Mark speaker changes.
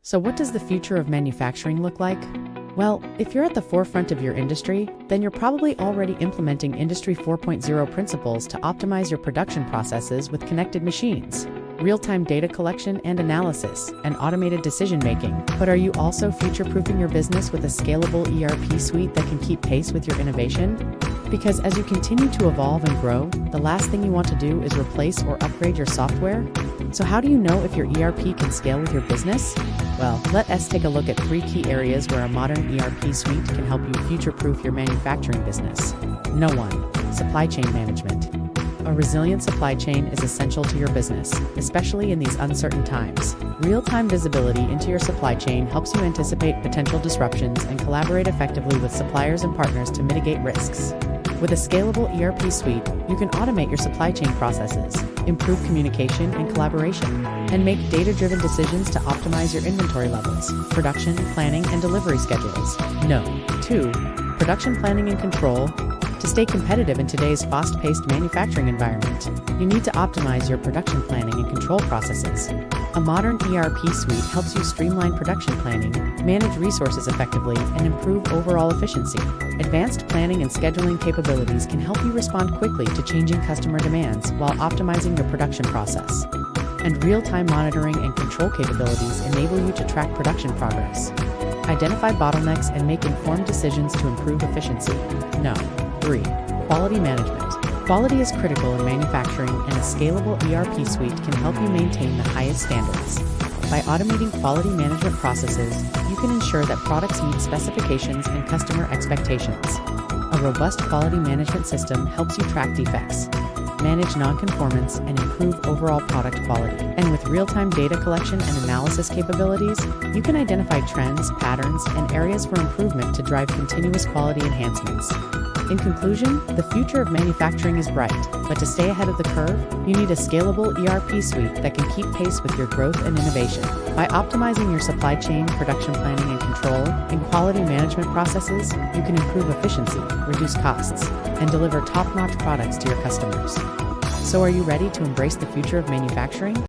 Speaker 1: So what does the future of manufacturing look like? Well, if you're at the forefront of your industry, then you're probably already implementing Industry 4.0 principles to optimize your production processes with connected machines, real-time data collection and analysis, and automated decision-making. But are you also future-proofing your business with a scalable ERP suite that can keep pace with your innovation? Because as you continue to evolve and grow, the last thing you want to do is replace or upgrade your software. So how do you know if your ERP can scale with your business? Well, let us take a look at 3 key areas where a modern ERP suite can help you future-proof your manufacturing business. No. 1. Supply chain management. A resilient supply chain is essential to your business, especially in these uncertain times. Real-time visibility into your supply chain helps you anticipate potential disruptions and collaborate effectively with suppliers and partners to mitigate risks. With a scalable ERP suite, you can automate your supply chain processes, improve communication and collaboration, and make data-driven decisions to optimize your inventory levels, production, planning, and delivery schedules. No. 2. Production planning and control. To stay competitive in today's fast-paced manufacturing environment, you need to optimize your production planning and control processes. A modern ERP suite helps you streamline production planning, manage resources effectively, and improve overall efficiency. Advanced planning and scheduling capabilities can help you respond quickly to changing customer demands while optimizing your production process. And real-time monitoring and control capabilities enable you to track production progress, identify bottlenecks, and make informed decisions to improve efficiency. No. 3. Quality management. Quality is critical in manufacturing, and a scalable ERP suite can help you maintain the highest standards. By automating quality management processes, you can ensure that products meet specifications and customer expectations. A robust quality management system helps you track defects, manage non-conformance, and improve overall product quality. And with real-time data collection and analysis capabilities, you can identify trends, patterns, and areas for improvement to drive continuous quality enhancements. In conclusion, the future of manufacturing is bright, but to stay ahead of the curve, you need a scalable ERP suite that can keep pace with your growth and innovation. By optimizing your supply chain, production planning and control, and quality management processes, you can improve efficiency, reduce costs, and deliver top-notch products to your customers. So are you ready to embrace the future of manufacturing?